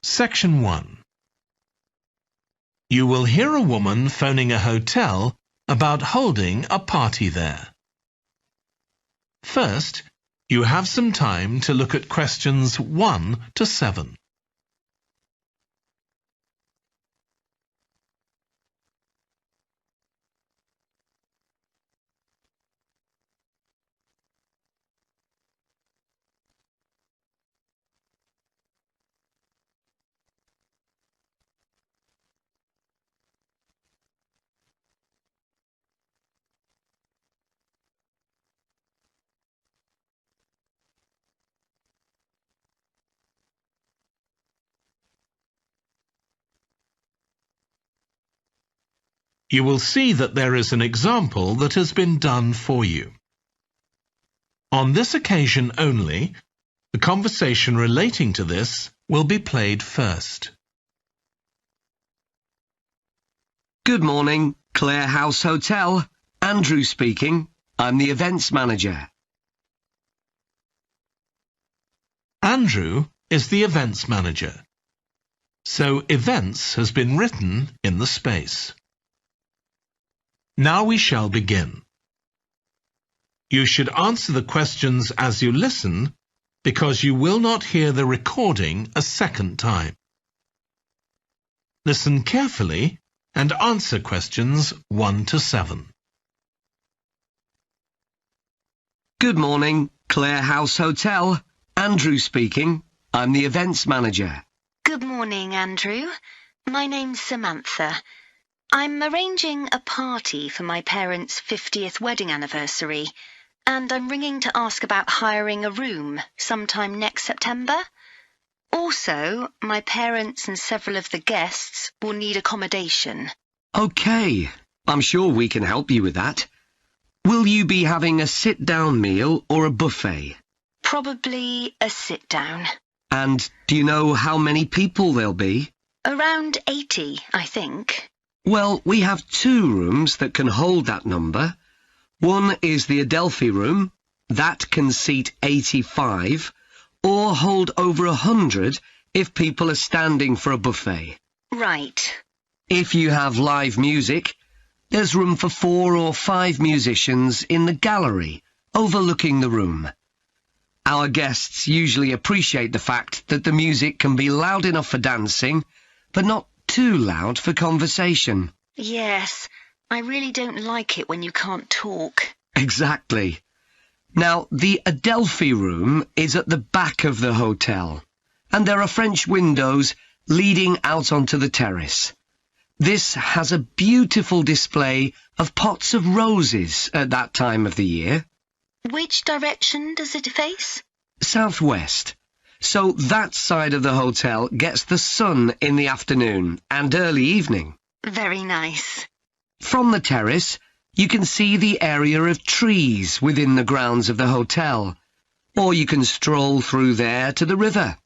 Section 1. You will hear a woman phoning a hotel about holding a party there. First, you have some time to look at questions 1 to 7. You will see that there is an example that has been done for you. On this occasion only, the conversation relating to this will be played first. Good morning, Clare House Hotel. Andrew speaking. I'm the events manager. Andrew is the events manager. So events has been written in the space. Now we shall begin. You should answer the questions as you listen, because you will not hear the recording a second time. Listen carefully and answer questions 1 to 7. Good morning, Clare House Hotel. Andrew speaking. I'm the events manager. Good morning, Andrew. My name's Samantha. I'm arranging a party for my parents' 50th wedding anniversary, and I'm ringing to ask about hiring a room sometime next September. Also, my parents and several of the guests will need accommodation. OK, I'm sure we can help you with that. Will you be having a sit-down meal or a buffet? Probably a sit-down. And do you know how many people there'll be? Around 80, I think. Well, we have 2 rooms that can hold that number. One is the Adelphi room. That can seat 85, or hold over 100 if people are standing for a buffet. Right. If you have live music, there's room for 4 or 5 musicians in the gallery, overlooking the room. Our guests usually appreciate the fact that the music can be loud enough for dancing, but not too loud for conversation. Yes, I really don't like it when you can't talk. Exactly. Now, the Adelphi room is at the back of the hotel, and there are French windows leading out onto the terrace. This has a beautiful display of pots of roses at that time of the year. Which direction does it face? Southwest. So that side of the hotel gets the sun in the afternoon and early evening. Very nice. From the terrace, you can see the area of trees within the grounds of the hotel, or you can stroll through there to the river.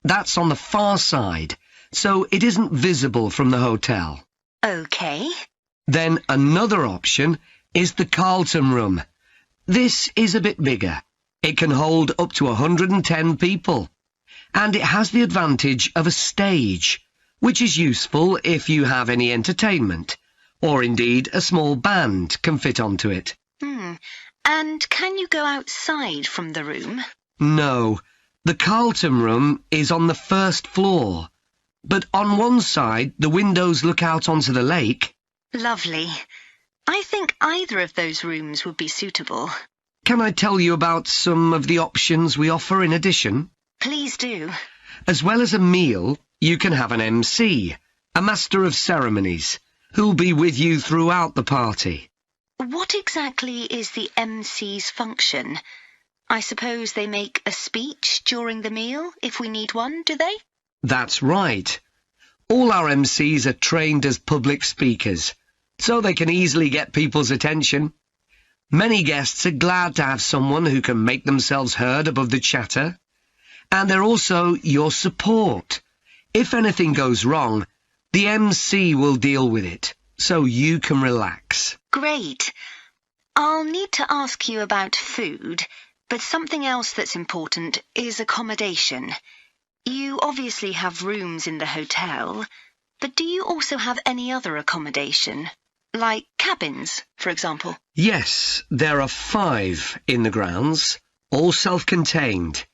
That's on the far side, so it isn't visible from the hotel. OK. Then another option is the Carlton room. This is a bit bigger. It can hold up to 110 people. And it has the advantage of a stage, which is useful if you have any entertainment, or indeed a small band can fit onto it. And can you go outside from the room? No, the Carlton room is on the first floor, but on one side the windows look out onto the lake. Lovely. I think either of those rooms would be suitable. Can I tell you about some of the options we offer in addition? Please do. As well as a meal, you can have an MC, a master of ceremonies, who'll be with you throughout the party. What exactly is the MC's function? I suppose they make a speech during the meal, if we need one, do they? That's right. All our MCs are trained as public speakers, so they can easily get people's attention. Many guests are glad to have someone who can make themselves heard above the chatter. And they're also your support. If anything goes wrong, the MC will deal with it, so you can relax. Great. I'll need to ask you about food, but something else that's important is accommodation. You obviously have rooms in the hotel, but do you also have any other accommodation? Like cabins, for example? Yes, there are 5 in the grounds, all self-contained.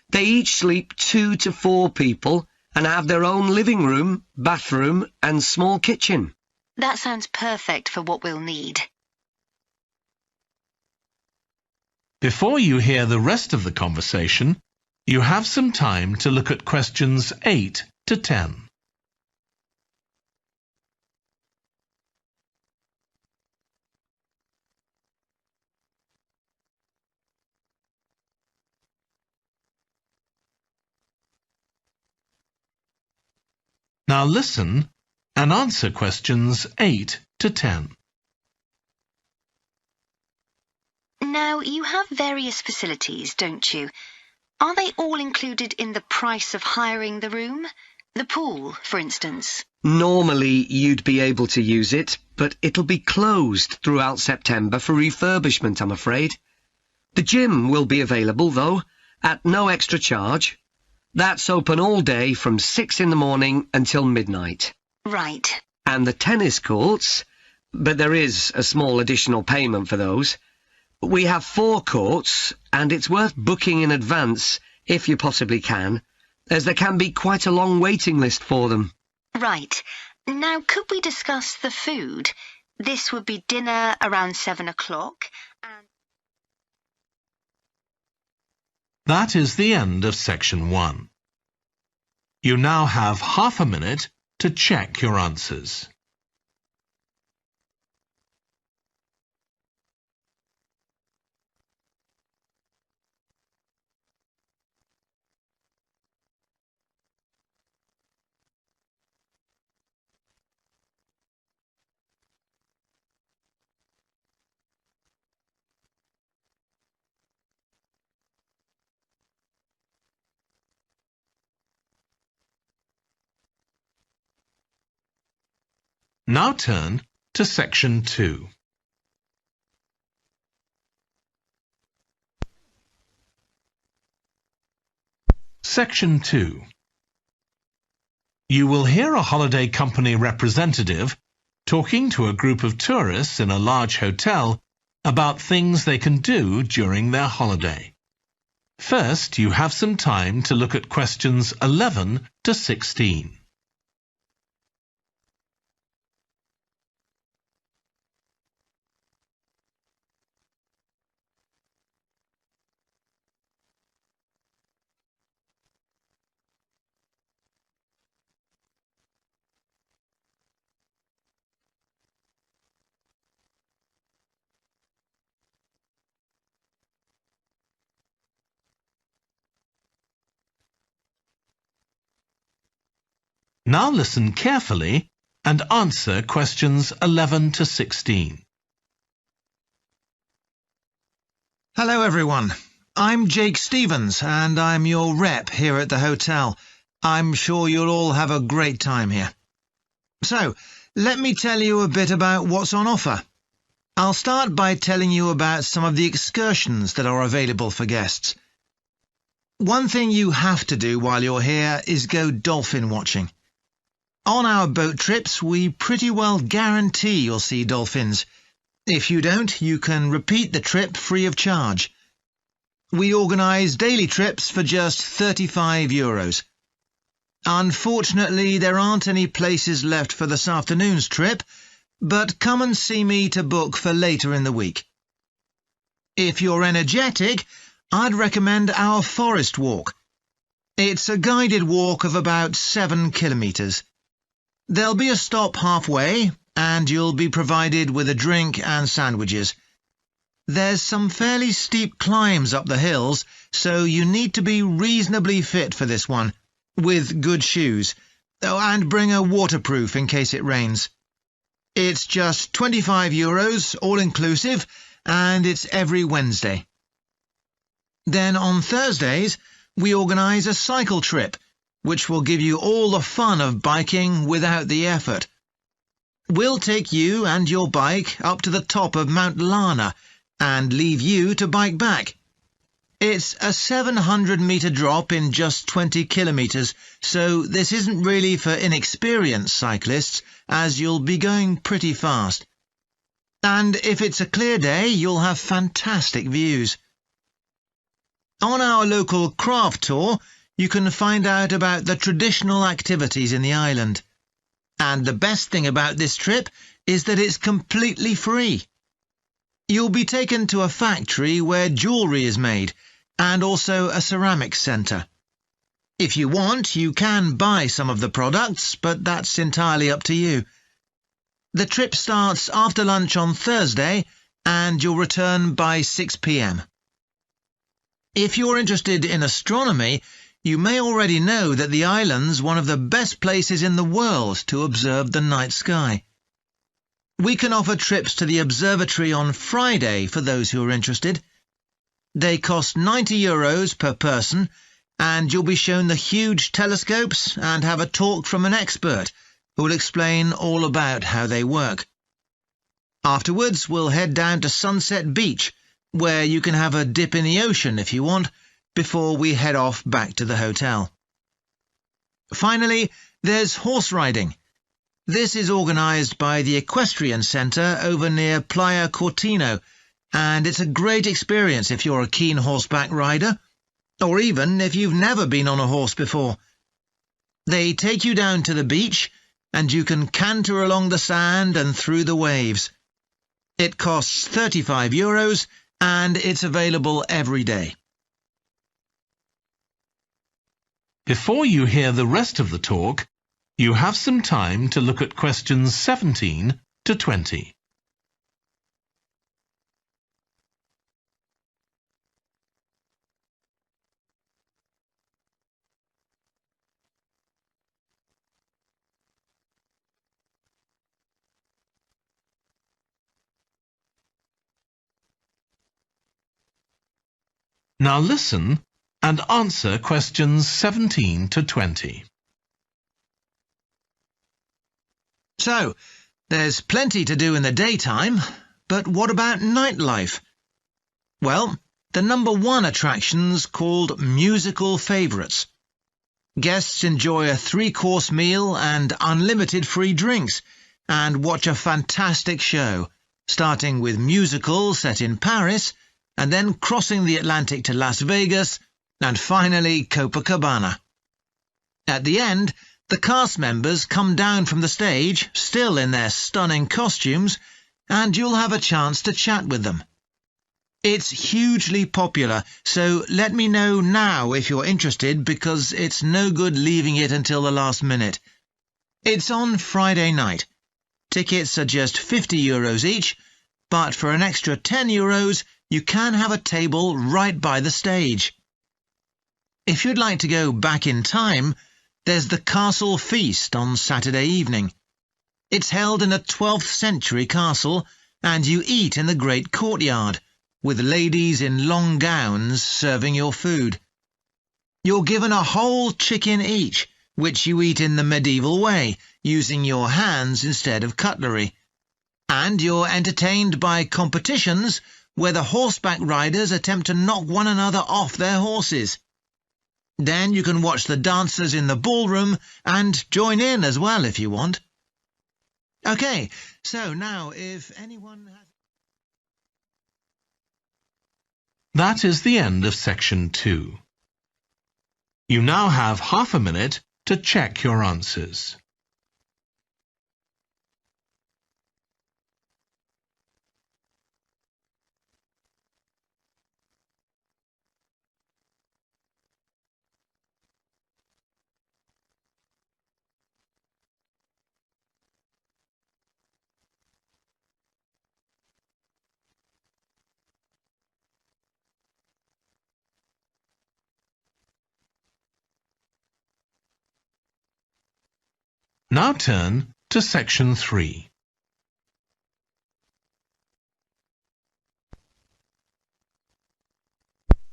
They each sleep 2 to 4 people and have their own living room, bathroom and small kitchen. That sounds perfect for what we'll need. Before you hear the rest of the conversation, you have some time to look at questions 8 to 10. Now listen and answer questions 8 to 10. Now, you have various facilities, don't you? Are they all included in the price of hiring the room? The pool, for instance? Normally you'd be able to use it, but it'll be closed throughout September for refurbishment, I'm afraid. The gym will be available, though, at no extra charge. That's open all day from 6 in the morning until midnight. Right. And the tennis courts, but there is a small additional payment for those. We have 4 courts, and it's worth booking in advance, if you possibly can, as there can be quite a long waiting list for them. Right. Now, could we discuss the food? This would be dinner around 7 o'clock, and... That is the end of section 1. You now have half a minute to check your answers. Now turn to section 2. Section 2. You will hear a holiday company representative talking to a group of tourists in a large hotel about things they can do during their holiday. First, you have some time to look at questions 11 to 16. Now listen carefully and answer questions 11 to 16. Hello everyone, I'm Jake Stevens and I'm your rep here at the hotel. I'm sure you'll all have a great time here. So, let me tell you a bit about what's on offer. I'll start by telling you about some of the excursions that are available for guests. One thing you have to do while you're here is go dolphin watching. On our boat trips, we pretty well guarantee you'll see dolphins. If you don't, you can repeat the trip free of charge. We organise daily trips for just €35. Unfortunately, there aren't any places left for this afternoon's trip, but come and see me to book for later in the week. If you're energetic, I'd recommend our forest walk. It's a guided walk of about 7 kilometres. There'll be a stop halfway, and you'll be provided with a drink and sandwiches. There's some fairly steep climbs up the hills, so you need to be reasonably fit for this one, with good shoes. Oh, and bring a waterproof in case it rains. It's just €25, all-inclusive, and it's every Wednesday. Then on Thursdays, we organise a cycle trip, which will give you all the fun of biking without the effort. We'll take you and your bike up to the top of Mount Lana and leave you to bike back. It's a 700-metre drop in just 20 kilometres, so this isn't really for inexperienced cyclists, as you'll be going pretty fast. And if it's a clear day, you'll have fantastic views. On our local craft tour, you can find out about the traditional activities in the island. And the best thing about this trip is that it's completely free. You'll be taken to a factory where jewellery is made, and also a ceramics centre. If you want, you can buy some of the products, but that's entirely up to you. The trip starts after lunch on Thursday, and you'll return by 6 p.m. If you're interested in astronomy, you may already know that the island's one of the best places in the world to observe the night sky. We can offer trips to the observatory on Friday for those who are interested. They cost €90 per person, and you'll be shown the huge telescopes and have a talk from an expert who will explain all about how they work. Afterwards, we'll head down to Sunset Beach, where you can have a dip in the ocean if you want, before we head off back to the hotel. Finally, there's horse riding. This is organised by the Equestrian Centre over near Playa Cortino, and it's a great experience if you're a keen horseback rider, or even if you've never been on a horse before. They take you down to the beach, and you can canter along the sand and through the waves. It costs €35, and it's available every day. Before you hear the rest of the talk, you have some time to look at questions 17 to 20. Now listen and answer questions 17 to 20. So, there's plenty to do in the daytime, but what about nightlife? Well, the number one attraction's called Musical Favourites. Guests enjoy a 3-course meal and unlimited free drinks, and watch a fantastic show, starting with musicals set in Paris, and then crossing the Atlantic to Las Vegas, and finally Copacabana. At the end, the cast members come down from the stage, still in their stunning costumes, and you'll have a chance to chat with them. It's hugely popular, so let me know now if you're interested, because it's no good leaving it until the last minute. It's on Friday night. Tickets are just €50 each, but for an extra €10, you can have a table right by the stage. If you'd like to go back in time, there's the Castle Feast on Saturday evening. It's held in a 12th century castle, and you eat in the great courtyard, with ladies in long gowns serving your food. You're given a whole chicken each, which you eat in the medieval way, using your hands instead of cutlery. And you're entertained by competitions where the horseback riders attempt to knock one another off their horses. Then you can watch the dancers in the ballroom and join in as well if you want. OK, so now if anyone has... That is the end of section 2. You now have half a minute to check your answers. Now turn to section 3.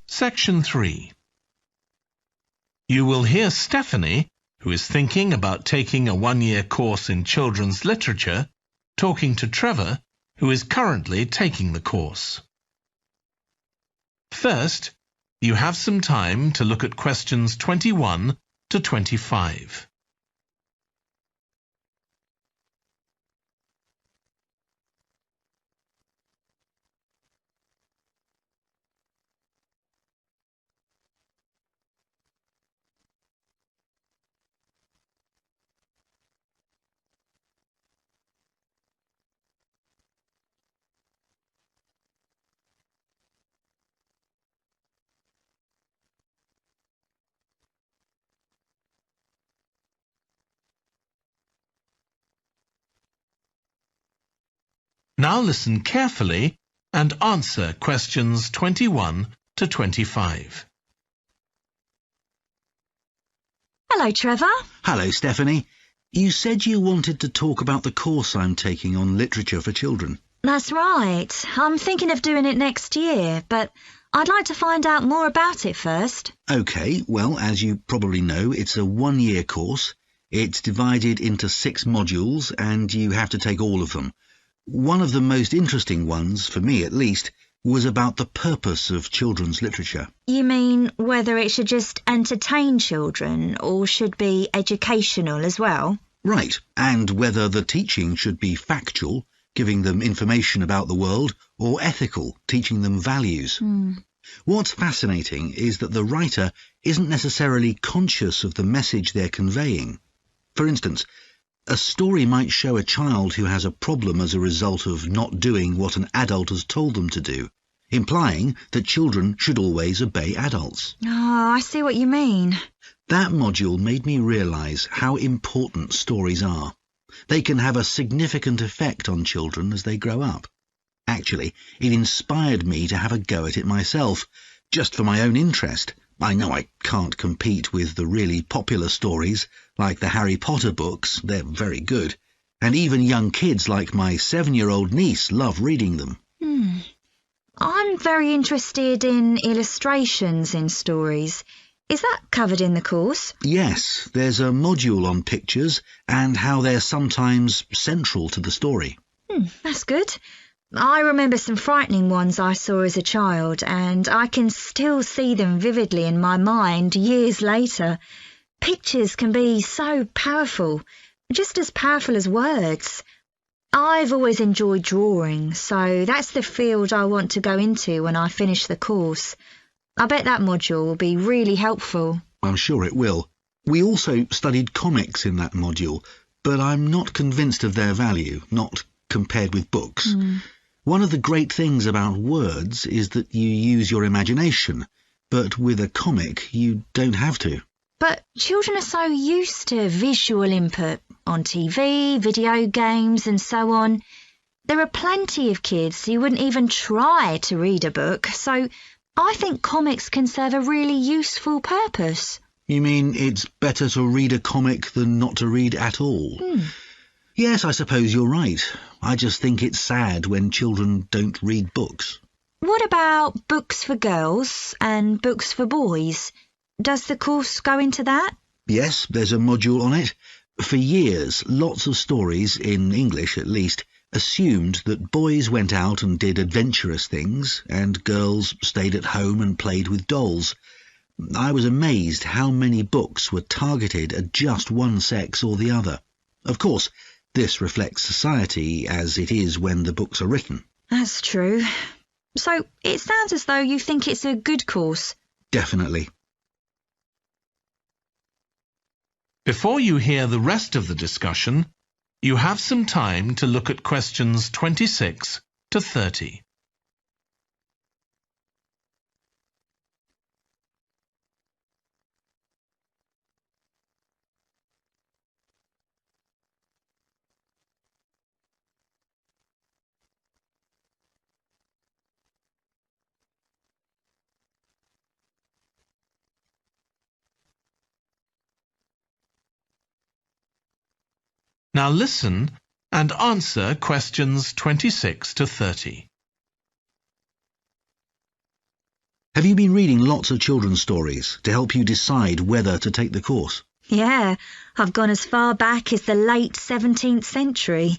Section 3. You will hear Stephanie, who is thinking about taking a 1-year course in children's literature, talking to Trevor, who is currently taking the course. First, You have some time to look at questions 21 to 25. Now listen carefully and answer questions 21 to 25. Hello, Trevor. Hello, Stephanie. You said you wanted to talk about the course I'm taking on literature for children. That's right. I'm thinking of doing it next year, but I'd like to find out more about it first. OK, well, as you probably know, it's a one-year course. It's divided into 6 modules, and you have to take all of them. One of the most interesting ones, for me at least, was about the purpose of children's literature. You mean whether it should just entertain children or should be educational as well? Right, and whether the teaching should be factual, giving them information about the world, or ethical, teaching them values. What's fascinating is that the writer isn't necessarily conscious of the message they're conveying. For instance, a story might show a child who has a problem as a result of not doing what an adult has told them to do, implying that children should always obey adults. Oh, I see what you mean. That module made me realise how important stories are. They can have a significant effect on children as they grow up. Actually, it inspired me to have a go at it myself, just for my own interest. I know I can't compete with the really popular stories, like the Harry Potter books. They're very good. And even young kids like my 7-year-old niece love reading them. I'm very interested in illustrations in stories. Is that covered in the course? Yes, there's a module on pictures and how they're sometimes central to the story. That's good. I remember some frightening ones I saw as a child, and I can still see them vividly in my mind years later. Pictures can be so powerful, just as powerful as words. I've always enjoyed drawing, so that's the field I want to go into when I finish the course. I bet that module will be really helpful. I'm sure it will. We also studied comics in that module, but I'm not convinced of their value, not compared with books. One of the great things about words is that you use your imagination, but with a comic you don't have to. But children are so used to visual input on TV, video games and so on. There are plenty of kids who wouldn't even try to read a book, so I think comics can serve a really useful purpose. You mean it's better to read a comic than not to read at all? Yes, I suppose you're right. I just think it's sad when children don't read books. What about books for girls and books for boys? Does the course go into that? Yes, there's a module on it. For years, lots of stories, in English at least, assumed that boys went out and did adventurous things, and girls stayed at home and played with dolls. I was amazed how many books were targeted at just one sex or the other. Of course, this reflects society as it is when the books are written. That's true. So it sounds as though you think it's a good course. Definitely. Before you hear the rest of the discussion, you have some time to look at questions 26 to 30. Now listen and answer questions 26 to 30. Have you been reading lots of children's stories to help you decide whether to take the course? Yeah, I've gone as far back as the late 17th century.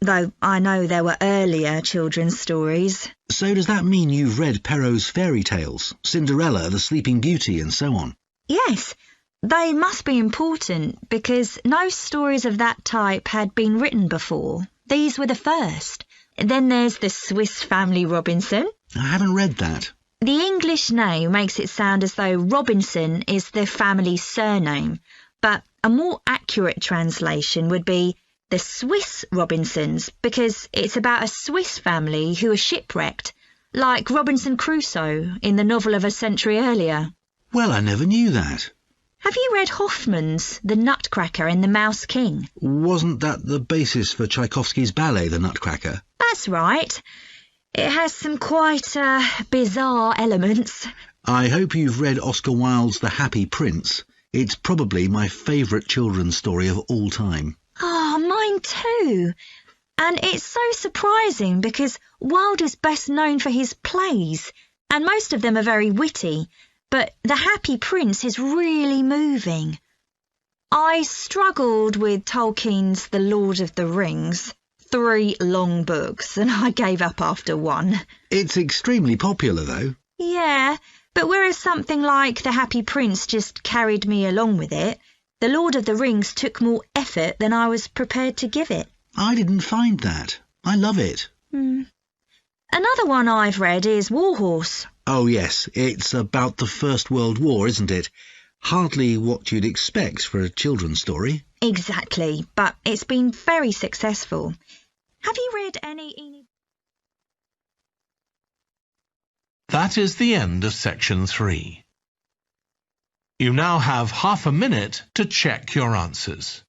though I know there were earlier children's stories. So does that mean you've read Perrault's fairy tales, Cinderella, the Sleeping Beauty, and so on? Yes, they must be important because no stories of that type had been written before. These were the first. Then there's the Swiss Family Robinson. I haven't read that. The English name makes it sound as though Robinson is the family's surname, but a more accurate translation would be the Swiss Robinsons, because it's about a Swiss family who are shipwrecked, like Robinson Crusoe in the novel of a century earlier. Well, I never knew that. Have you read Hoffmann's The Nutcracker and the Mouse King? Wasn't that the basis for Tchaikovsky's ballet, The Nutcracker? That's right. It has some quite bizarre elements. I hope you've read Oscar Wilde's The Happy Prince. It's probably my favourite children's story of all time. Oh, mine too. And it's so surprising because Wilde is best known for his plays, and most of them are very witty, but The Happy Prince is really moving. I struggled with Tolkien's The Lord of the Rings. 3 long books, and I gave up after 1. It's extremely popular, though. Yeah, but whereas something like The Happy Prince just carried me along with it, The Lord of the Rings took more effort than I was prepared to give it. I didn't find that. I love it. Another one I've read is Warhorse. Oh, yes, it's about the First World War, isn't it? Hardly what you'd expect for a children's story. Exactly, but it's been very successful. Have you read any... That is the end of section 3. You now have half a minute to check your answers.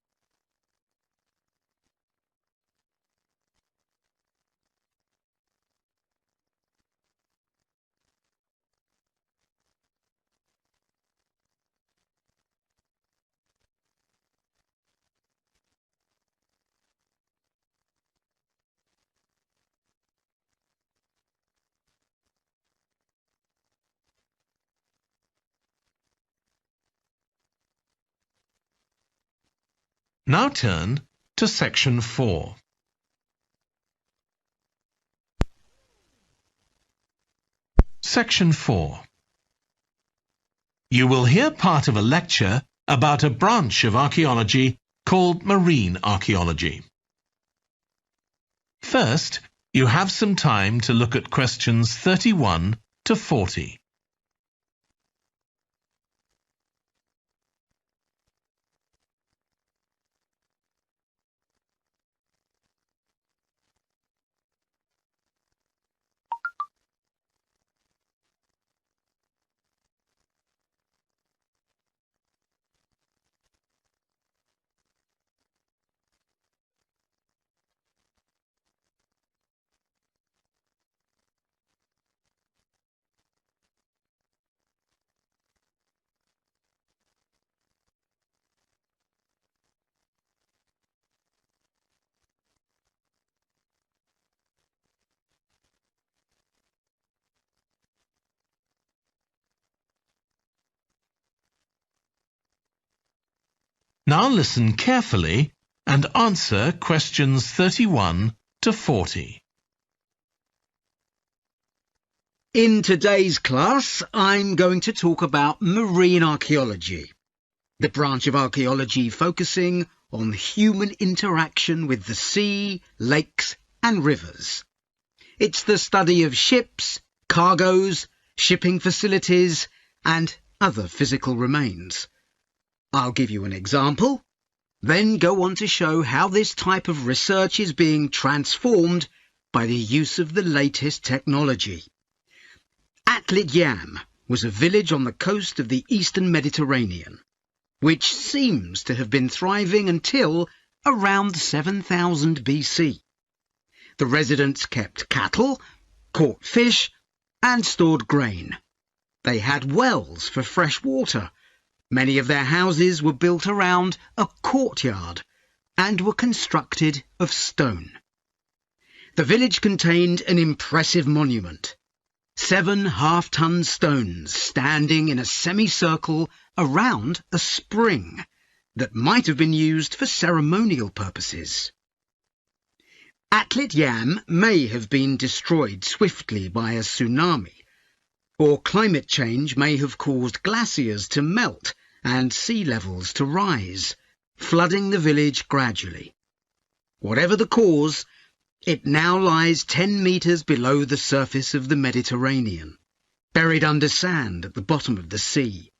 Now turn to section 4. Section 4. You will hear part of a lecture about a branch of archaeology called marine archaeology. First, you have some time to look at questions 31 to 40. Now listen carefully and answer questions 31 to 40. In today's class, I'm going to talk about marine archaeology, the branch of archaeology focusing on human interaction with the sea, lakes and rivers. It's the study of ships, cargoes, shipping facilities and other physical remains. I'll give you an example, then go on to show how this type of research is being transformed by the use of the latest technology. Atlit Yam was a village on the coast of the eastern Mediterranean, which seems to have been thriving until around 7000 BC. The residents kept cattle, caught fish, and stored grain. They had wells for fresh water. Many of their houses were built around a courtyard and were constructed of stone. The village contained an impressive monument, 7 half-ton stones standing in a semicircle around a spring that might have been used for ceremonial purposes. Atlit Yam may have been destroyed swiftly by a tsunami, or climate change may have caused glaciers to melt and sea levels to rise, flooding the village gradually. Whatever the cause, it now lies 10 metres below the surface of the Mediterranean, buried under sand at the bottom of the sea.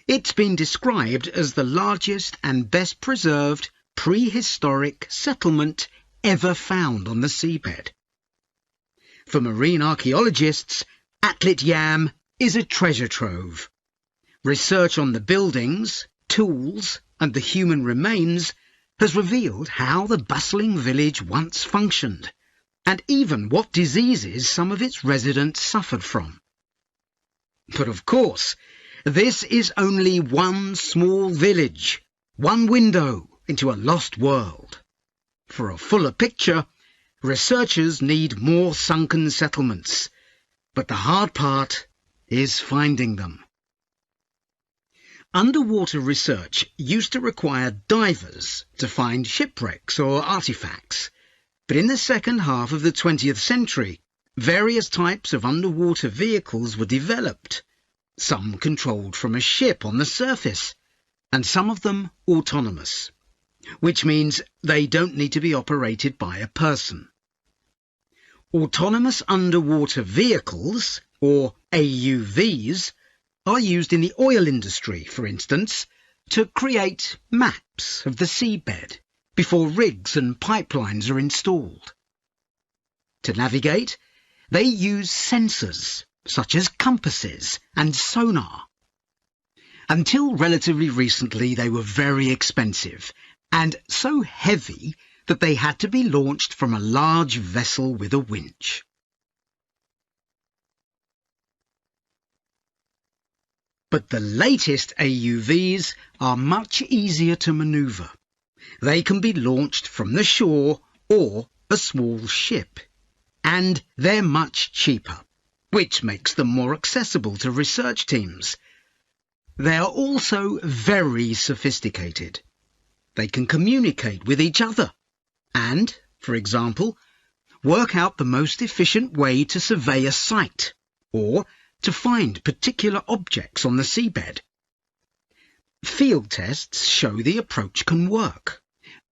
It's been described as the largest and best preserved prehistoric settlement ever found on the seabed. For marine archaeologists, Atlit Yam is a treasure trove. Research on the buildings, tools, and the human remains has revealed how the bustling village once functioned, and even what diseases some of its residents suffered from. But of course, this is only one small village, one window into a lost world. For a fuller picture, researchers need more sunken settlements, but the hard part is finding them. Underwater research used to require divers to find shipwrecks or artifacts, but in the second half of the 20th century, various types of underwater vehicles were developed, some controlled from a ship on the surface, and some of them autonomous, which means they don't need to be operated by a person. Autonomous underwater vehicles, or AUVs, are used in the oil industry, for instance, to create maps of the seabed before rigs and pipelines are installed. To navigate, they use sensors such as compasses and sonar. Until relatively recently, they were very expensive and so heavy that they had to be launched from a large vessel with a winch. But the latest AUVs are much easier to manoeuvre. They can be launched from the shore or a small ship, and they're much cheaper, which makes them more accessible to research teams. They are also very sophisticated. They can communicate with each other and, for example, work out the most efficient way to survey a site or to find particular objects on the seabed. Field tests show the approach can work.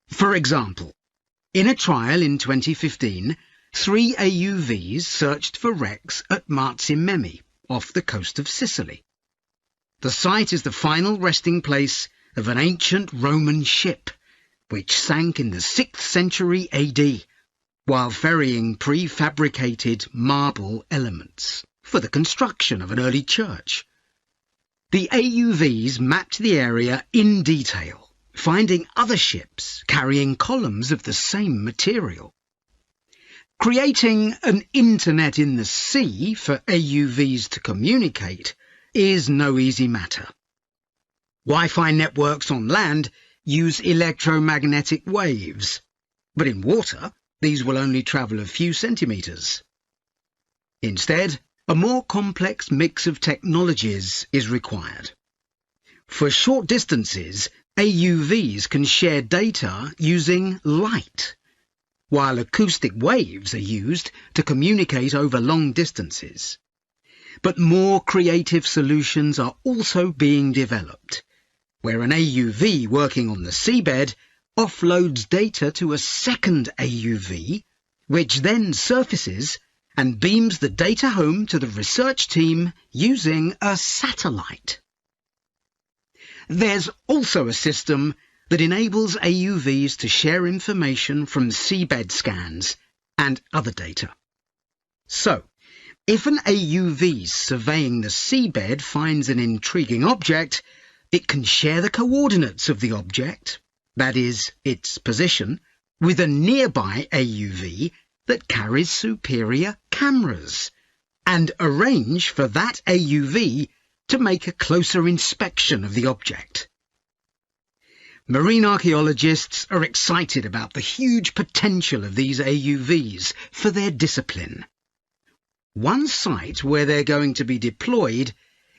For example, in a trial in 2015, 3 AUVs searched for wrecks at Marzi off the coast of Sicily. The site is the final resting place of an ancient Roman ship, which sank in the 6th century AD, while ferrying prefabricated marble elements for the construction of an early church. The AUVs mapped the area in detail, finding other ships carrying columns of the same material. Creating an internet in the sea for AUVs to communicate is no easy matter. Wi-Fi networks on land use electromagnetic waves, but in water these will only travel a few centimetres. Instead, a more complex mix of technologies is required. For short distances, AUVs can share data using light, while acoustic waves are used to communicate over long distances. But more creative solutions are also being developed, where an AUV working on the seabed offloads data to a second AUV, which then surfaces and beams the data home to the research team using a satellite. There's also a system that enables AUVs to share information from seabed scans and other data. So, if an AUV surveying the seabed finds an intriguing object, it can share the coordinates of the object, that is, its position, with a nearby AUV that carries superior cameras, and arrange for that AUV to make a closer inspection of the object. Marine archaeologists are excited about the huge potential of these AUVs for their discipline. One site where they're going to be deployed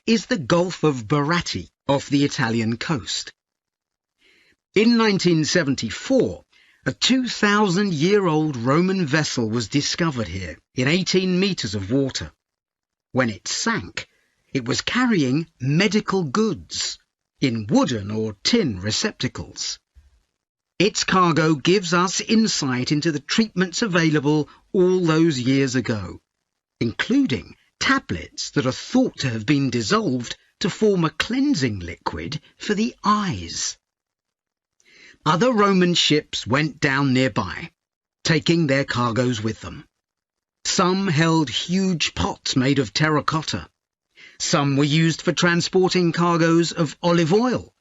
is the Gulf of Baratti off the Italian coast. In 1974, A 2,000-year-old Roman vessel was discovered here in 18 metres of water. When it sank, it was carrying medical goods in wooden or tin receptacles. Its cargo gives us insight into the treatments available all those years ago, including tablets that are thought to have been dissolved to form a cleansing liquid for the eyes. Other Roman ships went down nearby, taking their cargoes with them. Some held huge pots made of terracotta. Some were used for transporting cargoes of olive oil,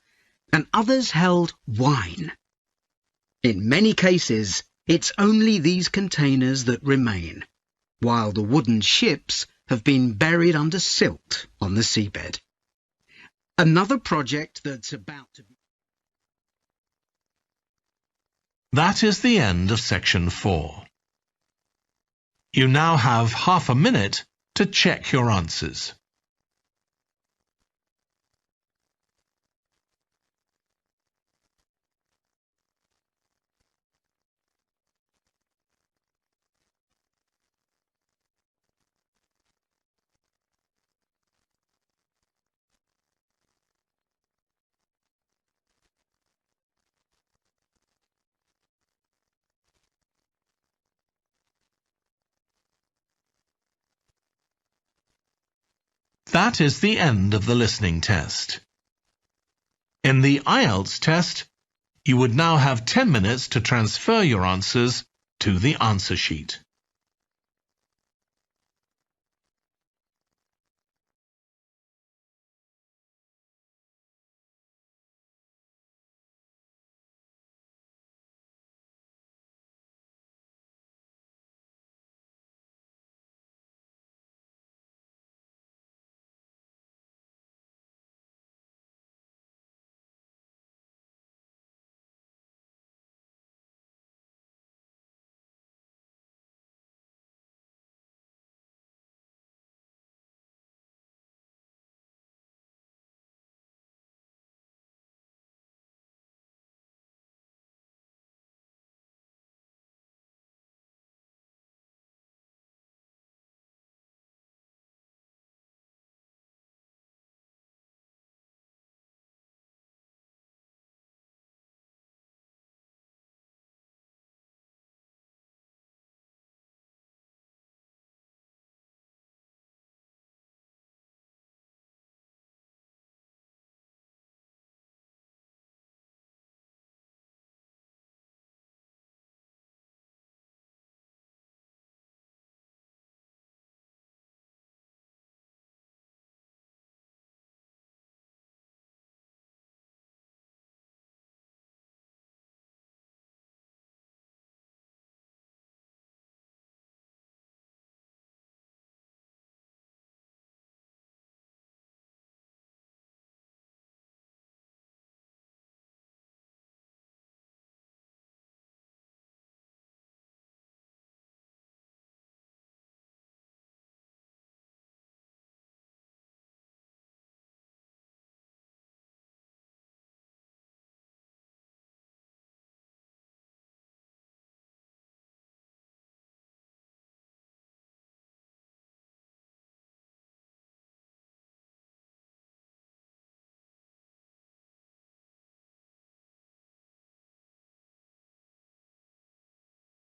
and others held wine. In many cases, it's only these containers that remain, while the wooden ships have been buried under silt on the seabed. Another project that's about to be... That is the end of section 4. You now have half a minute to check your answers. That is the end of the listening test. In the Ielts test, you would now have 10 minutes to transfer your answers to the answer sheet.